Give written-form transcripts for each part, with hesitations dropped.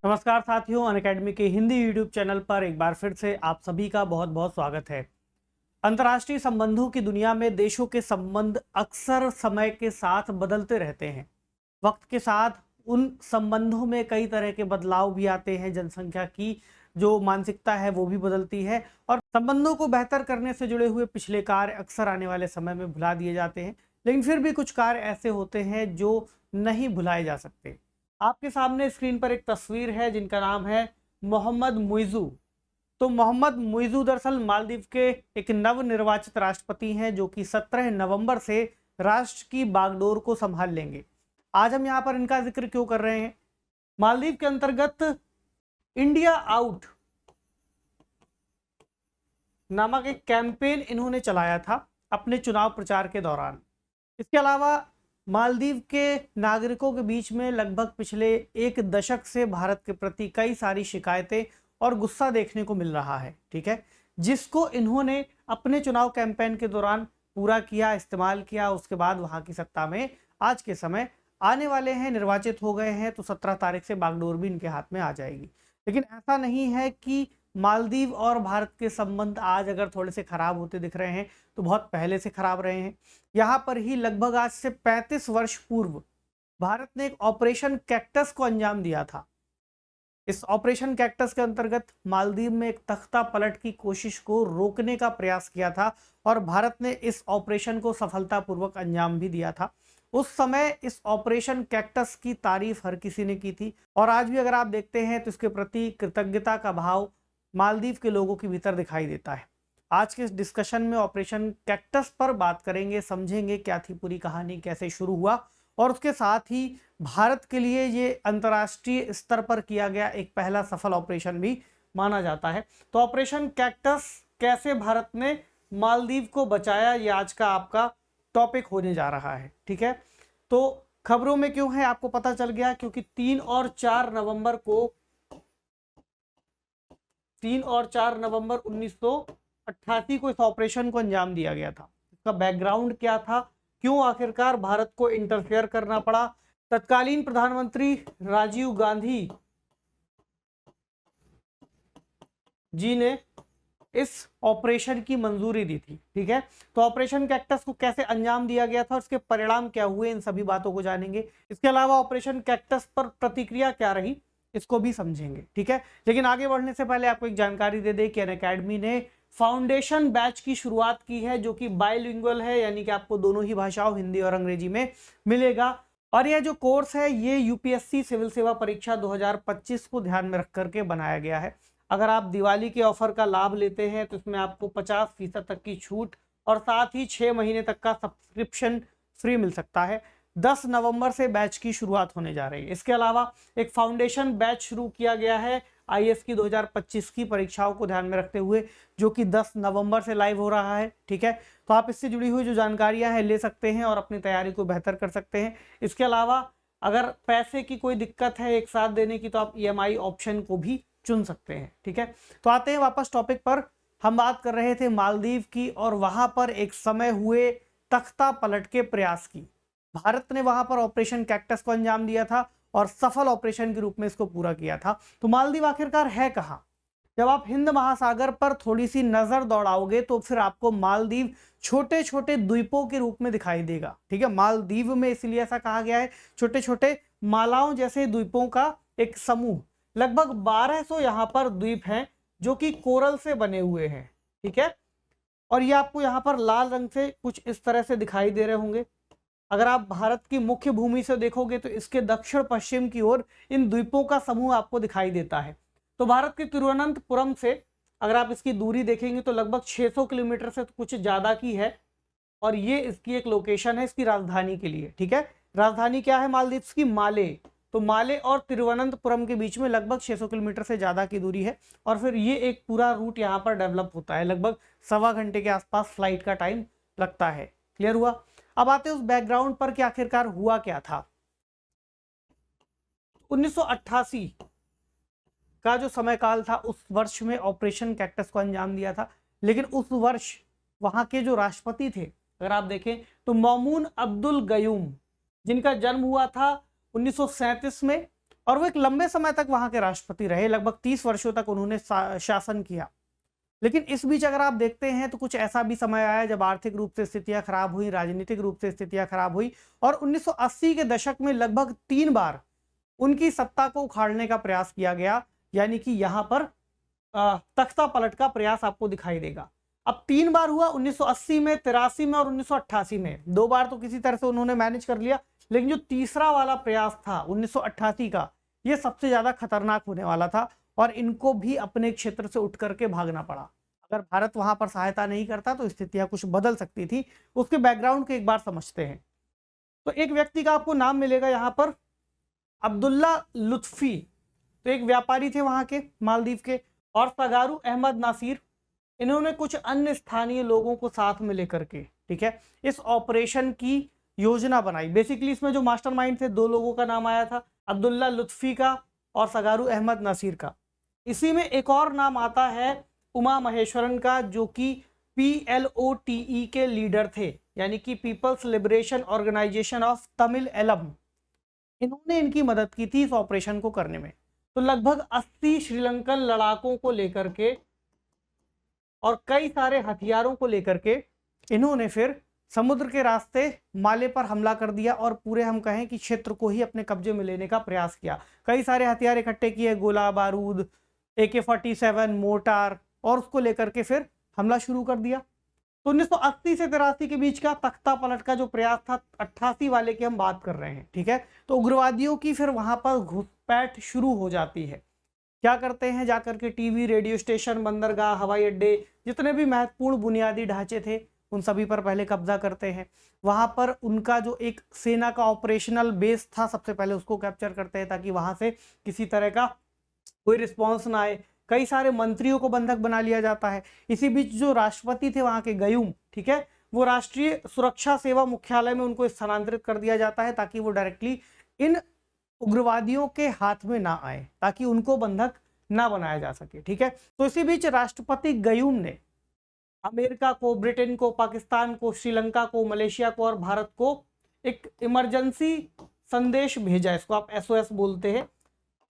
नमस्कार साथियों, अनअकैडमी के हिंदी यूट्यूब चैनल पर एक बार फिर से आप सभी का बहुत बहुत स्वागत है। अंतर्राष्ट्रीय संबंधों की दुनिया में देशों के संबंध अक्सर समय के साथ बदलते रहते हैं। वक्त के साथ उन संबंधों में कई तरह के बदलाव भी आते हैं। जनसंख्या की जो मानसिकता है वो भी बदलती है और संबंधों को बेहतर करने से जुड़े हुए पिछले कार्य अक्सर आने वाले समय में भुला दिए जाते हैं, लेकिन फिर भी कुछ कार्य ऐसे होते हैं जो नहीं भुलाए जा सकते। आपके सामने स्क्रीन पर एक तस्वीर है जिनका नाम है मोहम्मद मुइज़ू। तो मोहम्मद मुइज़ू दरअसल मालदीव के एक नवनिर्वाचित राष्ट्रपति हैं जो कि 17 नवंबर से राष्ट्र की बागडोर को संभाल लेंगे। आज हम यहाँ पर इनका जिक्र क्यों कर रहे हैं? मालदीव के अंतर्गत इंडिया आउट नामक एक कैंपेन इन्होंने चलाया था अपने चुनाव प्रचार के दौरान। इसके अलावा मालदीव के नागरिकों के बीच में लगभग पिछले एक दशक से भारत के प्रति कई सारी शिकायतें और गुस्सा देखने को मिल रहा है, ठीक है, जिसको इन्होंने अपने चुनाव कैंपेन के दौरान पूरा किया, इस्तेमाल किया। उसके बाद वहां की सत्ता में आज के समय आने वाले हैं, निर्वाचित हो गए हैं, तो 17 तारीख से बागडोर भी इनके हाथ में आ जाएगी। लेकिन ऐसा नहीं है कि मालदीव और भारत के संबंध आज अगर थोड़े से खराब होते दिख रहे हैं तो बहुत पहले से खराब रहे हैं। यहाँ पर ही लगभग आज से 35 वर्ष पूर्व भारत ने एक ऑपरेशन कैक्टस को अंजाम दिया था। इस ऑपरेशन कैक्टस के अंतर्गत मालदीव में एक तख्ता पलट की कोशिश को रोकने का प्रयास किया था और भारत ने इस ऑपरेशन को सफलतापूर्वक अंजाम भी दिया था। उस समय इस ऑपरेशन कैक्टस की तारीफ हर किसी ने की थी और आज भी अगर आप देखते हैं तो इसके प्रति कृतज्ञता का भाव मालदीव के लोगों के भीतर दिखाई देता है। आज के इस डिस्कशन में ऑपरेशन कैक्टस पर बात करेंगे, समझेंगे क्या थी पूरी कहानी, कैसे शुरू हुआ और उसके साथ ही भारत के लिए ये अंतर्राष्ट्रीय स्तर पर किया गया एक पहला सफल ऑपरेशन भी माना जाता है। तो ऑपरेशन कैक्टस कैसे भारत ने मालदीव को बचाया, ये आज का आपका टॉपिक होने जा रहा है, ठीक है। तो खबरों में क्यों है आपको पता चल गया, क्योंकि 3 और 4 नवंबर 1988 को इस ऑपरेशन को अंजाम दिया गया था। इसका बैकग्राउंड क्या था, क्यों आखिरकार भारत को इंटरफेयर करना पड़ा? तत्कालीन प्रधानमंत्री राजीव गांधी जी ने इस ऑपरेशन की मंजूरी दी थी, ठीक है। तो ऑपरेशन कैक्टस को कैसे अंजाम दिया गया था, उसके परिणाम क्या हुए, इन सभी बातों को जानेंगे। इसके अलावा ऑपरेशन कैक्टस पर प्रतिक्रिया क्या रही, इसको भी समझेंगे, ठीक है। लेकिन आगे बढ़ने से पहले आपको एक जानकारी दे दें कि अनअकैडमी ने फाउंडेशन बैच की शुरुआत की है जो कि बाइलिंगुअल है, यानी कि आपको दोनों ही भाषाओं हिंदी और अंग्रेजी में मिलेगा। और यह जो कोर्स है ये यूपीएससी सिविल सेवा परीक्षा 2025 को ध्यान में रख करके बनाया गया है। अगर आप दिवाली के ऑफर का लाभ लेते हैं तो इसमें आपको 50% तक की छूट और साथ ही 6 महीने तक का सब्सक्रिप्शन फ्री मिल सकता है। 10 नवंबर से बैच की शुरुआत होने जा रही है। इसके अलावा एक फाउंडेशन बैच शुरू किया गया है आईएएस की 2025 की परीक्षाओं को ध्यान में रखते हुए, जो कि 10 नवंबर से लाइव हो रहा है, ठीक है। तो आप इससे जुड़ी हुई जो जानकारियां हैं ले सकते हैं और अपनी तैयारी को बेहतर कर सकते हैं। इसके अलावा अगर पैसे की कोई दिक्कत है एक साथ देने की तो आप ईएमआई ऑप्शन को भी चुन सकते हैं, ठीक है। तो आते हैं वापस टॉपिक पर। हम बात कर रहे थे मालदीव की और वहां पर एक समय हुए तख्ता पलट के प्रयास की। भारत ने वहां पर ऑपरेशन कैक्टस को अंजाम दिया था और सफल ऑपरेशन के रूप में इसको पूरा किया था। तो मालदीव आखिरकार है कहां? जब आप हिंद महासागर पर थोड़ी सी नजर दौड़ाओगे तो फिर आपको मालदीव छोटे छोटे द्वीपों के रूप में दिखाई देगा, ठीक है। मालदीव में इसलिए ऐसा कहा गया है, छोटे छोटे मालाओं जैसे द्वीपों का एक समूह। लगभग 1200 यहाँ पर द्वीप हैं जो कि कोरल से बने हुए हैं, ठीक है। और ये आपको यहाँ पर लाल रंग से कुछ इस तरह से दिखाई दे रहे होंगे। अगर आप भारत की मुख्य भूमि से देखोगे तो इसके दक्षिण पश्चिम की ओर इन द्वीपों का समूह आपको दिखाई देता है। तो भारत के तिरुवनंतपुरम से अगर आप इसकी दूरी देखेंगे तो लगभग 600 किलोमीटर से कुछ ज्यादा की है और ये इसकी एक लोकेशन है इसकी राजधानी के लिए, ठीक है। राजधानी क्या है मालदीव्स की? माले। तो माले और तिरुवनंतपुरम के बीच में लगभग 600 किलोमीटर से ज्यादा की दूरी है और फिर ये एक पूरा रूट यहाँ पर डेवलप होता है। लगभग 1.25 घंटे के आसपास फ्लाइट का टाइम लगता है। क्लियर हुआ? अब आते हैं उस बैकग्राउंड पर कि आखिरकार हुआ क्या था। 1988 का जो समय काल था उस वर्ष में ऑपरेशन कैक्टस को अंजाम दिया था। लेकिन उस वर्ष वहां के जो राष्ट्रपति थे अगर आप देखें तो मौमून अब्दुल गयूम, जिनका जन्म हुआ था 1937 में और वो एक लंबे समय तक वहां के राष्ट्रपति रहे, लगभग 30 वर्षों तक उन्होंने शासन किया। लेकिन इस बीच अगर आप देखते हैं तो कुछ ऐसा भी समय आया जब आर्थिक रूप से स्थितियां खराब हुई, राजनीतिक रूप से स्थितियां खराब हुई, और 1980 के दशक में लगभग 3 बार उनकी सत्ता को उखाड़ने का प्रयास किया गया। यानी कि यहां पर तख्ता पलट का प्रयास आपको दिखाई देगा। अब 3 बार हुआ, 1980 में, 83 में और 1988 में। 2 बार तो किसी तरह से उन्होंने मैनेज कर लिया, लेकिन जो तीसरा वाला प्रयास था 1988 का, यह सबसे ज्यादा खतरनाक होने वाला था और इनको भी अपने क्षेत्र से उठ करके भागना पड़ा। अगर भारत वहां पर सहायता नहीं करता तो स्थितियां कुछ बदल सकती थी। उसके बैकग्राउंड को एक बार समझते हैं। तो एक व्यक्ति का आपको नाम मिलेगा यहां पर, अब्दुल्ला लुत्फी। तो एक व्यापारी थे वहां के, मालदीव के, और सगारू अहमद नासिर। इन्होंने कुछ अन्य स्थानीय लोगों को साथ में लेकर के, ठीक है, इस ऑपरेशन की योजना बनाई। बेसिकली इसमें जो मास्टरमाइंड थे, 2 लोगों का नाम आया था, अब्दुल्ला लुत्फी का और सगारू अहमद नासिर का। इसी में एक और नाम आता है उमा महेश्वरन का, जो कि PLOTE के लीडर थे, यानी कि people's liberation organisation of Tamil Eelam. इन्होंने इनकी मदद की थी इस ऑपरेशन को करने में। तो लगभग 80 श्रीलंकन लड़ाकों को लेकर के और कई सारे हथियारों को लेकर के इन्होंने फिर समुद्र के रास्ते माले पर हमला कर दिया और पूरे, हम कहें कि क्षेत्र को ही अपने कब्जे में लेने का प्रयास किया। कई सारे हथियार इकट्ठे किए, गोला बारूद, AK-47, मोर्टार, और उसको लेकर के फिर हमला शुरू कर दिया। तो 1980 से 83 के बीच का तख्ता पलट का जो प्रयास था, 88 वाले की हम बात कर रहे हैं, ठीक है। तो उग्रवादियों की फिर वहां पर घुसपैठ शुरू हो जाती है। क्या करते हैं, जाकर के टीवी, रेडियो स्टेशन, बंदरगाह, हवाई अड्डे, जितने भी महत्वपूर्ण बुनियादी ढांचे थे उन सभी पर पहले कब्जा करते हैं। वहां पर उनका जो एक सेना का ऑपरेशनल बेस था, सबसे पहले उसको कैप्चर करते हैं ताकि वहां से किसी तरह का कोई रिस्पॉन्स ना आए। कई सारे मंत्रियों को बंधक बना लिया जाता है। इसी बीच जो राष्ट्रपति थे वहां के, गयूम, ठीक है, वो राष्ट्रीय सुरक्षा सेवा मुख्यालय में उनको स्थानांतरित कर दिया जाता है ताकि वो डायरेक्टली इन उग्रवादियों के हाथ में ना आए, ताकि उनको बंधक ना बनाया जा सके, ठीक है। तो इसी बीच राष्ट्रपति गयूम ने अमेरिका को, ब्रिटेन को, पाकिस्तान को, श्रीलंका को, मलेशिया को और भारत को एक इमरजेंसी संदेश भेजा, इसको आप SOS बोलते हैं,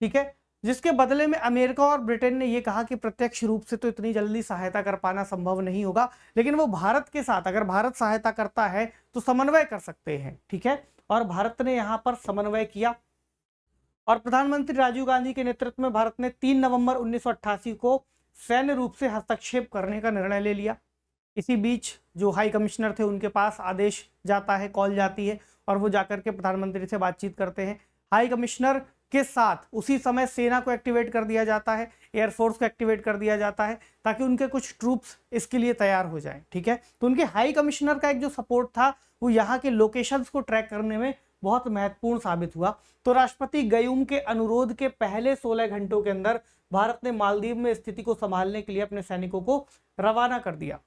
ठीक है, जिसके बदले में अमेरिका और ब्रिटेन ने यह कहा कि प्रत्यक्ष रूप से तो इतनी जल्दी सहायता कर पाना संभव नहीं होगा, लेकिन वो भारत के साथ, अगर भारत सहायता करता है तो समन्वय कर सकते हैं, ठीक है। और भारत ने यहां पर समन्वय किया और प्रधानमंत्री राजीव गांधी के नेतृत्व में भारत ने 3 नवंबर 1988 को सैन्य रूप से हस्तक्षेप करने का निर्णय ले लिया। इसी बीच जो हाई कमिश्नर थे उनके पास आदेश जाता है, कॉल जाती है, और वो जाकर के प्रधानमंत्री से बातचीत करते हैं। हाई कमिश्नर के साथ उसी समय सेना को एक्टिवेट कर दिया जाता है, एयरफोर्स को एक्टिवेट कर दिया जाता है, ताकि उनके कुछ ट्रूप्स इसके लिए तैयार हो जाएं, ठीक है। तो उनके हाई कमिश्नर का एक जो सपोर्ट था वो यहाँ के लोकेशंस को ट्रैक करने में बहुत महत्वपूर्ण साबित हुआ। तो राष्ट्रपति गयूम के अनुरोध के पहले 16 घंटों के अंदर भारत ने मालदीव में स्थिति को संभालने के लिए अपने सैनिकों को रवाना कर दिया।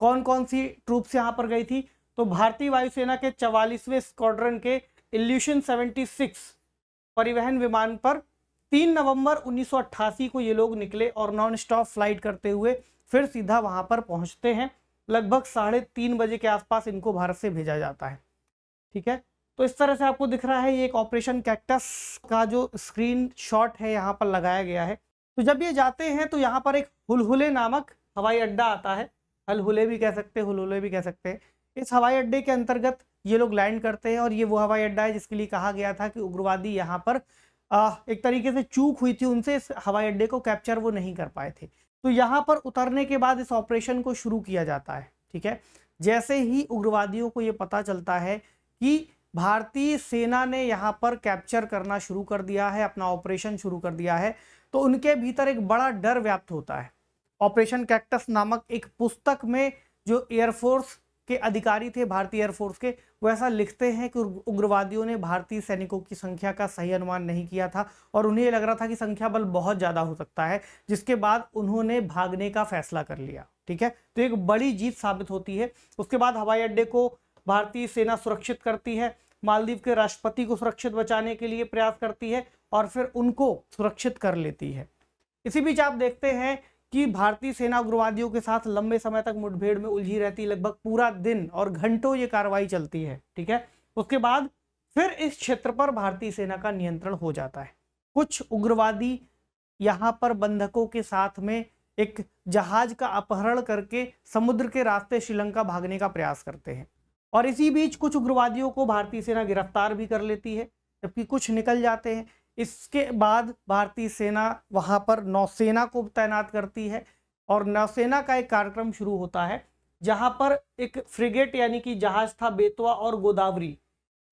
कौन कौन सी ट्रूप्स यहाँ पर गई थी, तो भारतीय वायुसेना के 44वें स्क्वाड्रन के इल्यूशन 76 परिवहन विमान पर 3 नवंबर 1988 को ये लोग निकले और नॉन स्टॉप फ्लाइट करते हुए फिर सीधा वहां पर पहुंचते हैं। लगभग 3:30 बजे के आसपास इनको भारत से भेजा जाता है, ठीक है। तो इस तरह से आपको दिख रहा है ये एक ऑपरेशन कैक्टस का जो स्क्रीन शॉट है यहाँ पर लगाया गया है। तो जब ये जाते हैं तो यहाँ पर एक हुलहुले नामक हवाई अड्डा आता है, हलहुले भी कह सकते हैं, हुलहुले भी कह सकते हैं। इस हवाई अड्डे के अंतर्गत ये लोग लैंड करते हैं और ये वो हवाई अड्डा है जिसके लिए कहा गया था कि उग्रवादी यहाँ पर एक तरीके से चूक हुई थी उनसे, इस हवाई अड्डे को कैप्चर वो नहीं कर पाए थे। तो यहाँ पर उतरने के बाद इस ऑपरेशन को शुरू किया जाता है, ठीक है। जैसे ही उग्रवादियों को ये पता चलता है कि भारतीय सेना ने यहाँ पर कैप्चर करना शुरू कर दिया है, अपना ऑपरेशन शुरू कर दिया है, तो उनके भीतर एक बड़ा डर व्याप्त होता है। ऑपरेशन कैक्टस नामक एक पुस्तक में जो एयरफोर्स के अधिकारी थे, भारतीय एयरफोर्स के, वो ऐसा लिखते हैं कि उग्रवादियों ने भारतीय सैनिकों की संख्या का सही अनुमान नहीं किया था और उन्हें लग रहा था कि संख्या बल बहुत ज़्यादा हो सकता है, जिसके बाद उन्होंने भागने का फैसला कर लिया, ठीक है। तो एक बड़ी जीत साबित होती है। उसके बाद हवाई अड्डे को भारतीय सेना सुरक्षित करती है, मालदीव के राष्ट्रपति को सुरक्षित बचाने के लिए प्रयास करती है और फिर उनको सुरक्षित कर लेती है। इसी बीच आप देखते हैं कि भारतीय सेना उग्रवादियों के साथ लंबे समय तक मुठभेड़ में उलझी रहती, लगभग पूरा दिन और घंटों ये कार्रवाई चलती है, ठीक है। उसके बाद फिर इस क्षेत्र पर भारतीय सेना का नियंत्रण हो जाता है। कुछ उग्रवादी यहाँ पर बंधकों के साथ में एक जहाज का अपहरण करके समुद्र के रास्ते श्रीलंका भागने का प्रयास करते हैं और इसी बीच कुछ उग्रवादियों को भारतीय सेना गिरफ्तार भी कर लेती है, जबकि कुछ निकल जाते हैं। इसके बाद भारतीय सेना वहां पर नौसेना को तैनात करती है और नौसेना का एक कार्यक्रम शुरू होता है जहां पर एक फ्रिगेट यानी कि जहाज था बेतवा और गोदावरी,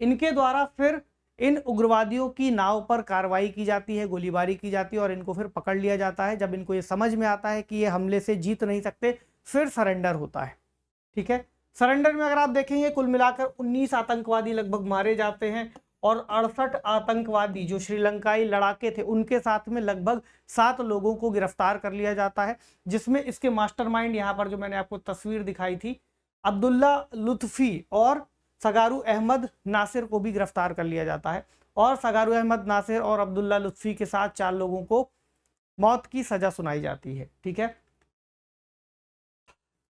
इनके द्वारा फिर इन उग्रवादियों की नाव पर कार्रवाई की जाती है, गोलीबारी की जाती है और इनको फिर पकड़ लिया जाता है। जब इनको ये समझ में आता है कि ये हमले से जीत नहीं सकते, फिर सरेंडर होता है। ठीक है, सरेंडर में अगर आप देखेंगे कुल मिलाकर 19 आतंकवादी लगभग मारे जाते हैं और 68 आतंकवादी जो श्रीलंकाई लड़ाके थे उनके साथ में लगभग 7 लोगों को गिरफ्तार कर लिया जाता है, जिसमें इसके मास्टरमाइंड यहाँ पर जो मैंने आपको तस्वीर दिखाई थी अब्दुल्ला लुत्फी और सगारू अहमद नासिर को भी गिरफ्तार कर लिया जाता है और सगारू अहमद नासिर और अब्दुल्ला लुत्फी के साथ 4 लोगों को मौत की सजा सुनाई जाती है। ठीक है,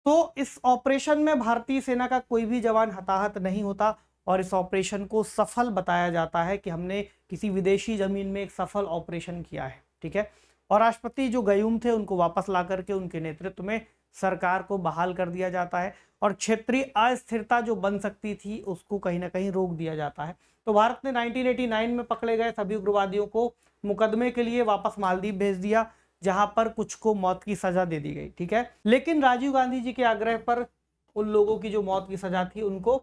तो इस ऑपरेशन में भारतीय सेना का कोई भी जवान हताहत नहीं होता और इस ऑपरेशन को सफल बताया जाता है कि हमने किसी विदेशी जमीन में एक सफल ऑपरेशन किया है। ठीक है, और राष्ट्रपति जो गयूम थे उनको वापस ला करके उनके नेतृत्व में सरकार को बहाल कर दिया जाता है और क्षेत्रीय अस्थिरता जो बन सकती थी उसको कहीं ना कहीं रोक दिया जाता है। तो भारत ने 1989 में पकड़े गए सभी उग्रवादियों को मुकदमे के लिए वापस मालदीव भेज दिया, जहां पर कुछ को मौत की सजा दे दी गई। ठीक है, लेकिन राजीव गांधी जी के आग्रह पर उन लोगों की जो मौत की सजा थी उनको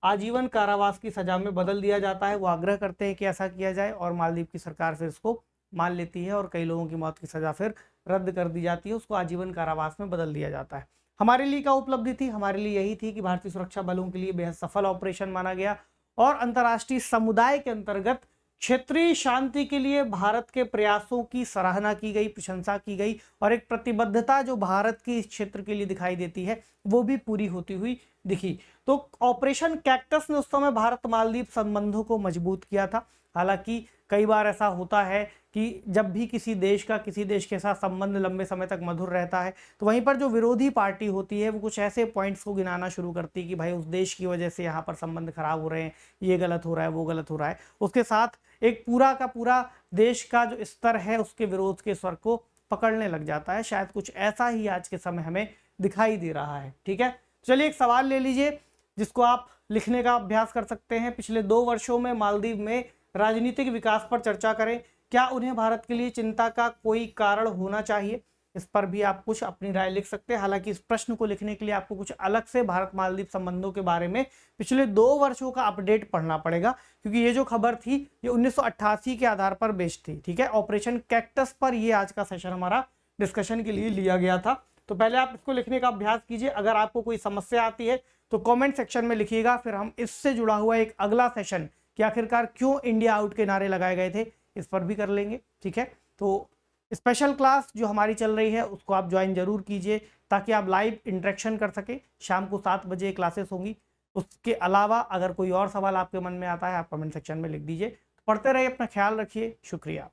आजीवन कारावास की सजा में बदल दिया जाता है। वो आग्रह करते हैं कि ऐसा किया जाए और मालदीव की सरकार फिर इसको मान लेती है और कई लोगों की मौत की सजा फिर रद्द कर दी जाती है, उसको आजीवन कारावास में बदल दिया जाता है। हमारे लिए क्या उपलब्धि थी? हमारे लिए यही थी कि भारतीय सुरक्षा बलों के लिए बेहद सफल ऑपरेशन माना गया और अंतर्राष्ट्रीय समुदाय के अंतर्गत क्षेत्रीय शांति के लिए भारत के प्रयासों की सराहना की गई, प्रशंसा की गई और एक प्रतिबद्धता जो भारत की इस क्षेत्र के लिए दिखाई देती है वो भी पूरी होती हुई दिखी। तो ऑपरेशन कैक्टस ने उस समय भारत मालदीव संबंधों को मजबूत किया था। हालांकि कई बार ऐसा होता है कि जब भी किसी देश का किसी देश के साथ संबंध लंबे समय तक मधुर रहता है तो वहीं पर जो विरोधी पार्टी होती है वो कुछ ऐसे पॉइंट्स को गिनाना शुरू करती है कि भाई उस देश की वजह से यहाँ पर संबंध खराब हो रहे हैं, ये गलत हो रहा है, वो गलत हो रहा है। उसके साथ एक पूरा का पूरा देश का जो स्तर है उसके विरोध के स्वर को पकड़ने लग जाता है। शायद कुछ ऐसा ही आज के समय हमें दिखाई दे रहा है। ठीक है, चलिए एक सवाल ले लीजिए जिसको आप लिखने का अभ्यास कर सकते हैं। पिछले 2 वर्षों में मालदीव में राजनीतिक विकास पर चर्चा करें। क्या उन्हें भारत के लिए चिंता का कोई कारण होना चाहिए? इस पर भी आप कुछ अपनी राय लिख सकते हैं। हालांकि इस प्रश्न को लिखने के लिए आपको कुछ अलग से भारत मालदीव संबंधों के बारे में पिछले 2 वर्षों का अपडेट पढ़ना पड़ेगा, क्योंकि ये जो खबर थी ये 1988 के आधार पर बेस्ड थी। ठीक है, ऑपरेशन कैक्टस पर ये आज का सेशन हमारा डिस्कशन के लिए लिया गया था। तो पहले आप इसको लिखने का अभ्यास कीजिए। अगर आपको कोई समस्या आती है तो कमेंट सेक्शन में लिखिएगा, फिर हम इससे जुड़ा हुआ एक अगला सेशन कि आखिरकार क्यों इंडिया आउट के नारे लगाए गए थे इस पर भी कर लेंगे। ठीक है, तो स्पेशल क्लास जो हमारी चल रही है उसको आप ज्वाइन जरूर कीजिए ताकि आप लाइव इंटरेक्शन कर सके। शाम को 7 बजे क्लासेस होंगी। उसके अलावा अगर कोई और सवाल आपके मन में आता है आप कमेंट सेक्शन में लिख दीजिए। पढ़ते रहिए, अपना ख्याल रखिए, शुक्रिया।